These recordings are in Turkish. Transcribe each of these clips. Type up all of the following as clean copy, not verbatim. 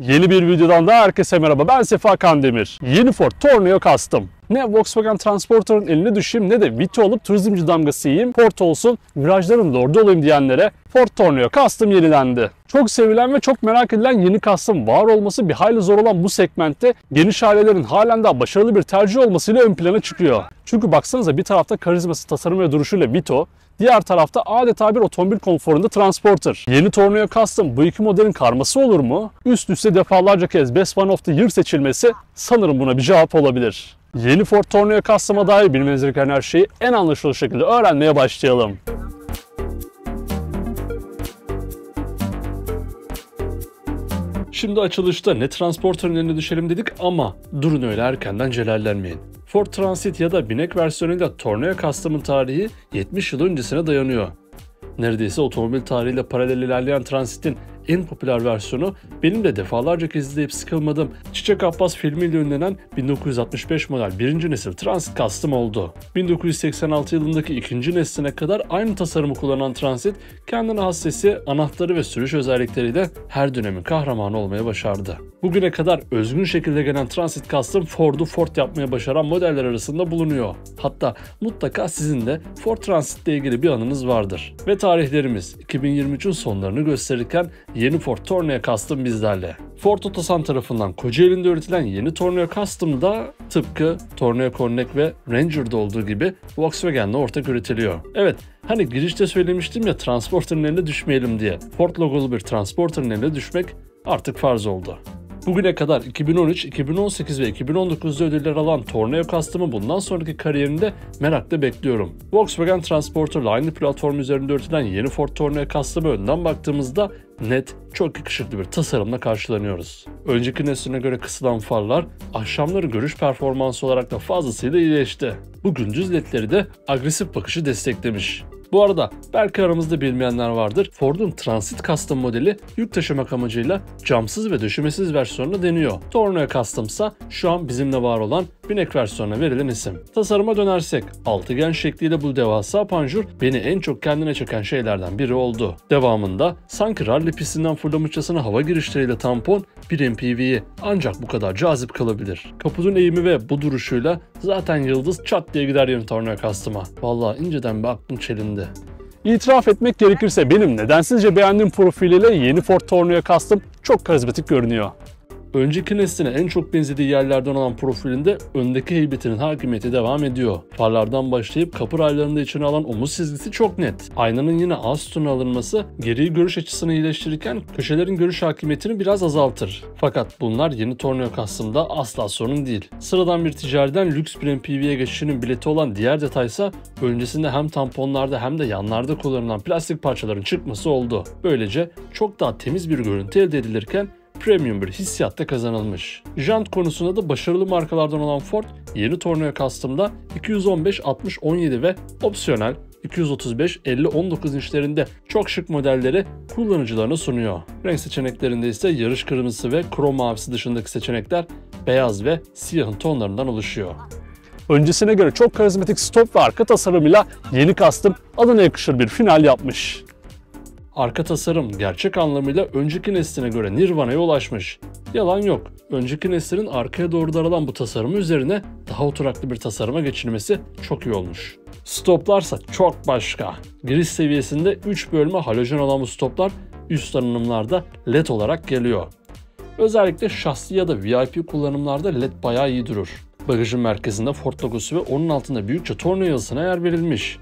Yeni bir videodan daha herkese merhaba. Ben Sefa Kandemir. Yeni Ford Tourneo Custom. Ne Volkswagen Transporter'ın eline düşeyim ne de Vito olup turizmci damgası yiyeyim. Ford olsun, virajların lordu olayım diyenlere Ford Tourneo Custom yenilendi. Çok sevilen ve çok merak edilen yeni Custom var olması bir hayli zor olan bu segmentte geniş ailelerin halen daha başarılı bir tercih olmasıyla ön plana çıkıyor. Çünkü baksanıza bir tarafta karizması, tasarımı ve duruşuyla Vito, diğer tarafta adeta bir otomobil konforunda Transporter. Yeni Tourneo Custom bu iki modelin karması olur mu? Üst üste defalarca kez Best One of the Year seçilmesi sanırım buna bir cevap olabilir. Yeni Ford Tourneo Custom'a dair bilmeniz gereken her şeyi en anlaşılır şekilde öğrenmeye başlayalım. Şimdi açılışta ne Transporter'ın eline düşelim dedik ama durun öyle erkenden celallenmeyin. Ford Transit ya da binek versiyonuyla Tourneo Custom'ın tarihi 70 yıl öncesine dayanıyor. Neredeyse otomobil tarihiyle paralel ilerleyen Transit'in en popüler versiyonu benim de defalarca kez izleyip sıkılmadığım Çiçek Abbas filmiyle ünlenen 1965 model 1. nesil Transit Custom oldu. 1986 yılındaki 2. nesline kadar aynı tasarımı kullanan Transit, kendine has sesi, anahtarı ve sürüş özellikleriyle her dönemin kahramanı olmaya başardı. Bugüne kadar özgün şekilde gelen Transit Custom Ford'u Ford yapmaya başaran modeller arasında bulunuyor. Hatta mutlaka sizin de Ford Transit ile ilgili bir anınız vardır. Ve tarihlerimiz 2023'ün sonlarını gösterirken yeni Ford Tourneo Custom bizlerle. Ford Otosan tarafından Kocaeli'nde üretilen yeni Tourneo Custom'da tıpkı Tourneo Connect ve Ranger'da olduğu gibi Volkswagen'le ortak üretiliyor. Evet, hani girişte söylemiştim ya Transporter'ın eline düşmeyelim diye. Ford logolu bir Transporter'ın eline düşmek artık farz oldu. Bugüne kadar 2013, 2018 ve 2019'da ödüller alan Tourneo Custom'ı bundan sonraki kariyerinde merakla bekliyorum. Volkswagen Transporter'la aynı platform üzerinde üretilen yeni Ford Tourneo Custom'a önden baktığımızda net, çok yakışıklı bir tasarımla karşılanıyoruz. Önceki nesline göre kısılan farlar, akşamları görüş performansı olarak da fazlasıyla iyileşti. Bu gündüz ledleri de agresif bakışı desteklemiş. Bu arada belki aramızda bilmeyenler vardır. Ford'un Transit Custom modeli yük taşımak amacıyla camsız ve döşemesiz versiyonuna deniyor. Tourneo Custom ise şu an bizimle var olan binek versiyonuna verilen isim. Tasarıma dönersek altıgen şekliyle bu devasa panjur beni en çok kendine çeken şeylerden biri oldu. Devamında sanki rally pistinden fırlamışçasına hava girişleriyle tampon bir MPV'yi ancak bu kadar cazip kalabilir. Kaputun eğimi ve bu duruşuyla zaten yıldız çat diye gider yeni Tourneo Custom'a. Vallahi inceden bir aklım çelindi. İtiraf etmek gerekirse benim nedensizce beğendiğim profiliyle yeni Ford Tourneo Custom çok karizmatik görünüyor. Önceki nesline en çok benzediği yerlerden olan profilinde öndeki heybetinin hakimiyeti devam ediyor. Farlardan başlayıp kapı raylarında içine alan omuz çizgisi çok net. Aynanın yine ağ sütuna alınması geriyi görüş açısını iyileştirirken köşelerin görüş hakimiyetini biraz azaltır. Fakat bunlar yeni Tourneo Custom'da asla sorun değil. Sıradan bir ticariden lüks bir MPV'ye geçişinin bileti olan diğer detaysa öncesinde hem tamponlarda hem de yanlarda kullanılan plastik parçaların çıkması oldu. Böylece çok daha temiz bir görüntü elde edilirken premium bir hissiyatta kazanılmış. Jant konusunda da başarılı markalardan olan Ford, yeni Tourneo Custom'da 215, 60, 17 ve opsiyonel 235, 50, 19 inçlerinde çok şık modelleri kullanıcılarına sunuyor. Renk seçeneklerinde ise yarış kırmızısı ve krom mavisi dışındaki seçenekler beyaz ve siyahın tonlarından oluşuyor. Öncesine göre çok karizmatik stop ve arka tasarımıyla yeni Custom adına yakışır bir final yapmış. Arka tasarım gerçek anlamıyla önceki nesline göre Nirvana'ya ulaşmış. Yalan yok. Önceki neslin arkaya doğru daralan bu tasarımı üzerine daha oturaklı bir tasarıma geçilmesi çok iyi olmuş. Stoplarsa çok başka. Giriş seviyesinde 3 bölme halojen olan bu stoplar üst donanımlarda LED olarak geliyor. Özellikle şahsi ya da VIP kullanımlarda LED bayağı iyi durur. Bagajın merkezinde Ford logosu ve onun altında büyükçe Tourneo yazısına yer verilmiş.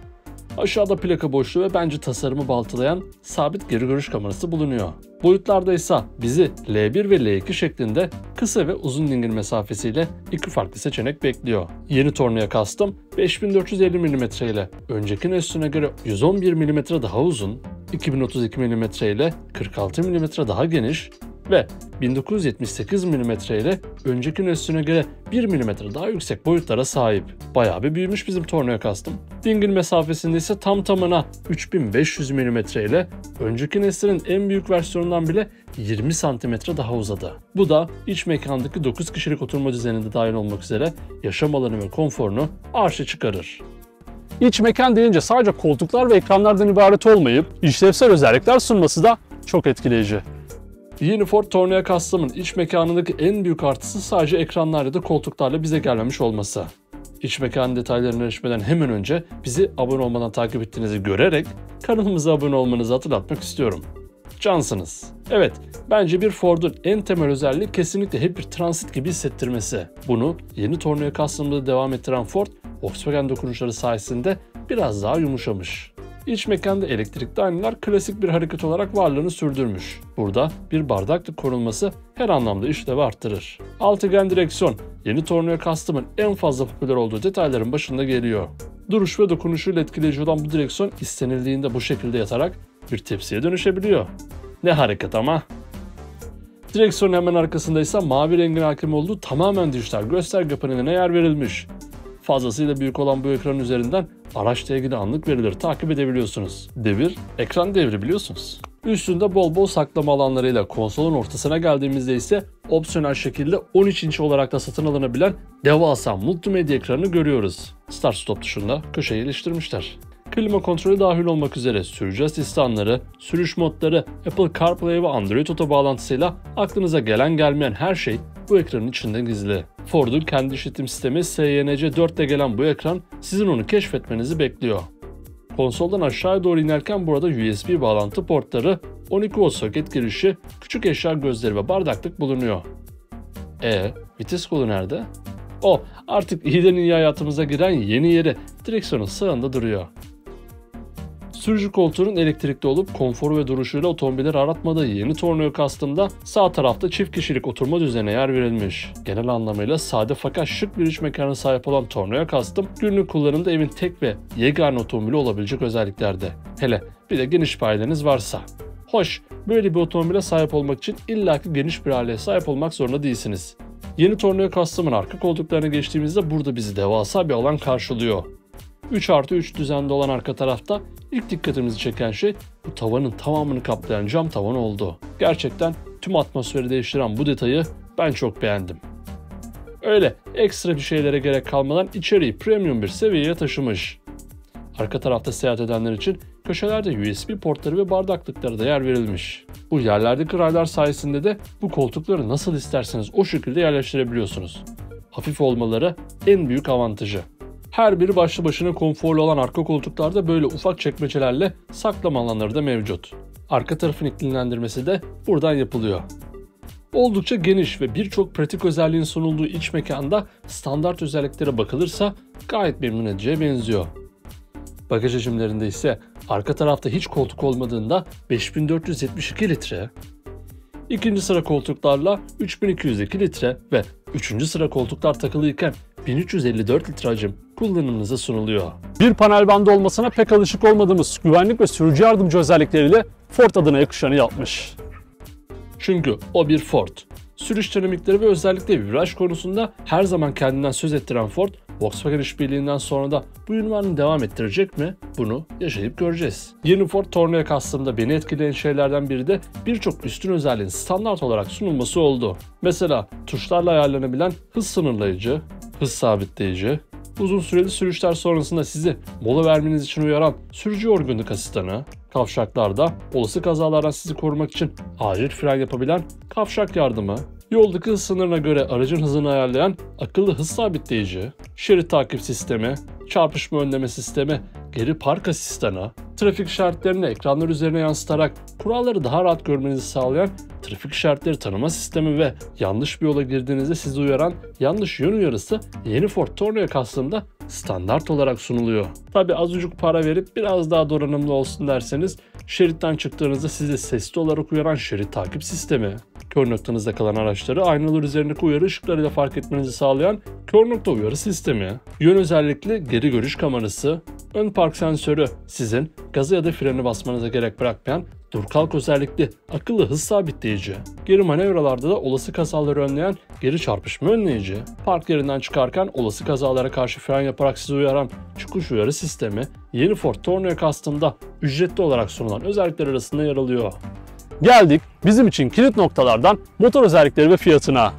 Aşağıda plaka boşluğu ve bence tasarımı baltalayan sabit geri görüş kamerası bulunuyor. Boyutlarda ise bizi L1 ve L2 şeklinde kısa ve uzun dingil mesafesiyle iki farklı seçenek bekliyor. Yeni Tourneo Custom 5450 mm ile önceki nesline göre 111 mm daha uzun, 2032 mm ile 46 mm daha geniş ve 1978 mm ile önceki nesline göre 1 mm daha yüksek boyutlara sahip. Bayağı bir büyümüş bizim Tourneo Custom. Dingil mesafesinde ise tam tamına 3500 mm ile önceki neslin en büyük versiyonundan bile 20 cm daha uzadı. Bu da iç mekandaki 9 kişilik oturma düzeninde dahil olmak üzere yaşam alanı ve konforunu arşa çıkarır. İç mekan deyince sadece koltuklar ve ekranlardan ibaret olmayıp işlevsel özellikler sunması da çok etkileyici. Yeni Ford Tourneo Custom'ın iç mekanındaki en büyük artısı sadece ekranlar ya da koltuklarla bize gelmemiş olması. İç mekan detaylarına erişmeden hemen önce bizi abone olmadan takip ettiğinizi görerek kanalımıza abone olmanızı hatırlatmak istiyorum. Cansınız. Evet, bence bir Ford'un en temel özelliği kesinlikle hep bir transit gibi hissettirmesi. Bunu yeni Tourneo Custom'da devam ettiren Ford, Volkswagen dokunuşları sayesinde biraz daha yumuşamış. İç mekanda elektrikli aynalar klasik bir hareket olarak varlığını sürdürmüş. Burada bir bardaklık konulması her anlamda işlevi arttırır. Altıgen direksiyon, yeni Tourneo Custom'ın en fazla popüler olduğu detayların başında geliyor. Duruş ve dokunuşuyla etkileyici olan bu direksiyon istenildiğinde bu şekilde yatarak bir tepsiye dönüşebiliyor. Ne hareket ama! Direksiyonun hemen arkasında ise mavi rengin hakim olduğu tamamen dijital gösterge paneline yer verilmiş. Fazlasıyla büyük olan bu ekranın üzerinden araçla ilgili anlık verileri takip edebiliyorsunuz. Devir, ekran devri biliyorsunuz. Üstünde bol bol saklama alanlarıyla konsolun ortasına geldiğimizde ise opsiyonel şekilde 13 inç olarak da satın alınabilen devasa multimedya ekranını görüyoruz. Start stop tuşunda köşeye iliştirmişler. Klima kontrolü dahil olmak üzere sürücü asistanları, sürüş modları, Apple CarPlay ve Android Auto bağlantısıyla aklınıza gelen gelmeyen her şey bu ekranın içinde gizli. Ford'un kendi işletim sistemi SYNC 4 ile gelen bu ekran sizin onu keşfetmenizi bekliyor. Konsoldan aşağıya doğru inerken burada USB bağlantı portları, 12 volt soket girişi, küçük eşya gözleri ve bardaklık bulunuyor. Vites kolu nerede? Artık iyiden iyi hayatımıza giren yeni yeri direksiyonun sağında duruyor. Sürücü koltuğunun elektrikli olup konforu ve duruşuyla otomobilleri aratmadığı yeni Tourneo Custom'da sağ tarafta çift kişilik oturma düzenine yer verilmiş. Genel anlamıyla sade fakat şık bir iç mekana sahip olan Tourneo Custom, günlük kullanımda evin tek ve yegane otomobili olabilecek özelliklerde. Hele bir de geniş paylarınız varsa. Hoş, böyle bir otomobile sahip olmak için illaki geniş bir aileye sahip olmak zorunda değilsiniz. Yeni Tourneo Custom'ın arka koltuklarına geçtiğimizde burada bizi devasa bir alan karşılıyor. 3+3 düzende olan arka tarafta ilk dikkatimizi çeken şey bu tavanın tamamını kaplayan cam tavan oldu. Gerçekten tüm atmosferi değiştiren bu detayı ben çok beğendim. Öyle ekstra bir şeylere gerek kalmadan içeriği premium bir seviyeye taşımış. Arka tarafta seyahat edenler için köşelerde USB portları ve bardaklıkları da yer verilmiş. Bu yerlerdeki raylar sayesinde de bu koltukları nasıl isterseniz o şekilde yerleştirebiliyorsunuz. Hafif olmaları en büyük avantajı. Her biri başlı başına konforlu olan arka koltuklarda böyle ufak çekmecelerle saklama alanları da mevcut. Arka tarafın iklimlendirmesi de buradan yapılıyor. Oldukça geniş ve birçok pratik özelliğin sunulduğu iç mekanda standart özelliklere bakılırsa gayet memnun ediciye benziyor. Bagaj hacimlerinde ise arka tarafta hiç koltuk olmadığında 5472 litre, ikinci sıra koltuklarla 3202 litre ve üçüncü sıra koltuklar takılıyken 1354 litre hacim kullanımınıza sunuluyor. Bir panel bandı olmasına pek alışık olmadığımız güvenlik ve sürücü yardımcı özellikleriyle Ford adına yakışanı yapmış. Çünkü o bir Ford. Sürüş dinamikleri ve özellikle viraj konusunda her zaman kendinden söz ettiren Ford, Volkswagen işbirliğinden sonra da bu ünvanını devam ettirecek mi? Bunu yaşayıp göreceğiz. Yeni Ford Tourneo Custom'da beni etkileyen şeylerden biri de birçok üstün özelliğin standart olarak sunulması oldu. Mesela tuşlarla ayarlanabilen hız sınırlayıcı, hız sabitleyici, uzun süreli sürüşler sonrasında sizi mola vermeniz için uyaran sürücü yorgunluk asistanı, kavşaklarda olası kazalardan sizi korumak için acil fren yapabilen kavşak yardımı, yoldaki hız sınırına göre aracın hızını ayarlayan akıllı hız sabitleyici, şerit takip sistemi, çarpışma önleme sistemi, geri park asistanı, trafik işaretlerini ekranlar üzerine yansıtarak kuralları daha rahat görmenizi sağlayan trafik işaretleri tanıma sistemi ve yanlış bir yola girdiğinizde sizi uyaran yanlış yön uyarısı yeni Ford Tourneo Custom'da standart olarak sunuluyor. Tabi azıcık para verip biraz daha donanımlı olsun derseniz şeritten çıktığınızda sizi sesli olarak uyaran şerit takip sistemi, kör noktanızda kalan araçları aynalar üzerindeki uyarı ışıklarıyla fark etmenizi sağlayan kör nokta uyarı sistemi, yön özellikli geri görüş kamerası, ön park sensörü sizin gaza ya da freni basmanıza gerek bırakmayan dur kalk özellikli akıllı hız sabitleyici, geri manevralarda da olası kazaları önleyen geri çarpışma önleyici, park yerinden çıkarken olası kazalara karşı fren yaparak sizi uyaran çıkış uyarı sistemi, yeni Ford Tourneo Custom'da ücretli olarak sunulan özellikler arasında yer alıyor. Geldik bizim için kilit noktalardan motor özellikleri ve fiyatına.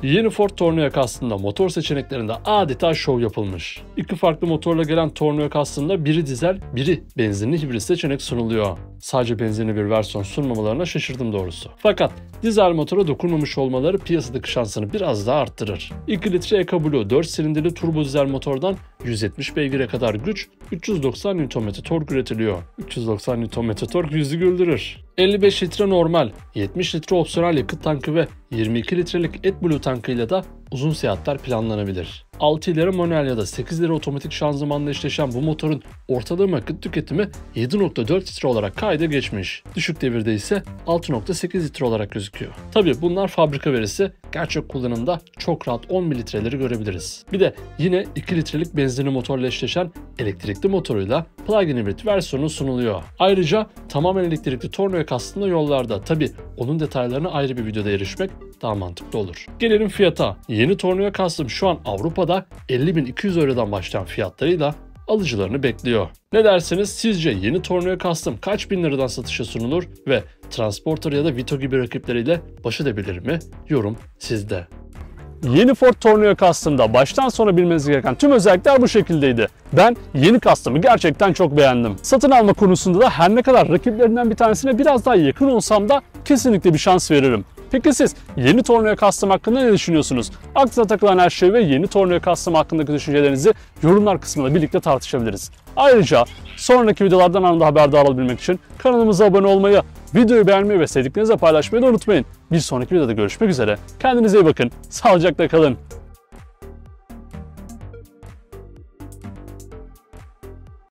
Yeni Ford Tourneo Custom'da motor seçeneklerinde adeta şov yapılmış. İki farklı motorla gelen Tourneo Custom'da biri dizel, biri benzinli hibrit seçenek sunuluyor. Sadece benzinli bir versiyon sunmamalarına şaşırdım doğrusu. Fakat dizel motora dokunmamış olmaları piyasadaki şansını biraz daha arttırır. 2 litre EcoBlue 4 silindirli turbo dizel motordan 170 beygire kadar güç, 390 Nm tork üretiliyor. 390 Nm tork yüzü güldürür. 55 litre normal, 70 litre opsiyonel yakıt tankı ve 22 litrelik AdBlue tankıyla da uzun seyahatler planlanabilir. 6 ileri manuel ya da 8 ileri otomatik şanzımanla eşleşen bu motorun ortalama yakıt tüketimi 7.4 litre olarak kayda geçmiş. Düşük devirde ise 6.8 litre olarak gözüküyor. Tabii bunlar fabrika verisi, gerçek kullanımda çok rahat 10 litreleri görebiliriz. Bir de yine 2 litrelik benzinli motorla eşleşen elektrikli motoruyla plug-in hibrit versiyonu sunuluyor. Ayrıca tamamen elektrikli Tourneo Custom'da yollarda. Tabii onun detaylarına ayrı bir videoda erişmek daha mantıklı olur. Gelelim fiyata. Yeni Tourneo Custom şu an Avrupa'da 50.200 Euro'dan başlayan fiyatlarıyla alıcılarını bekliyor. Ne dersiniz? Sizce yeni Tourneo Custom kaç bin liradan satışa sunulur ve Transporter ya da Vito gibi rakipleriyle baş edebilir mi? Yorum sizde. Yeni Ford Tourneo Custom'da baştan sona bilmeniz gereken tüm özellikler bu şekildeydi. Ben yeni Custom'ı gerçekten çok beğendim. Satın alma konusunda da her ne kadar rakiplerinden bir tanesine biraz daha yakın olsam da kesinlikle bir şans veririm. Peki siz yeni Tourneo Custom hakkında ne düşünüyorsunuz? Aklınıza takılan her şey ve yeni Tourneo Custom hakkındaki düşüncelerinizi yorumlar kısmında birlikte tartışabiliriz. Ayrıca sonraki videolardan anında haberdar olabilmek için kanalımıza abone olmayı, videoyu beğenmeyi ve sevdiklerinizle paylaşmayı da unutmayın. Bir sonraki videoda görüşmek üzere. Kendinize iyi bakın. Sağlıcakla kalın.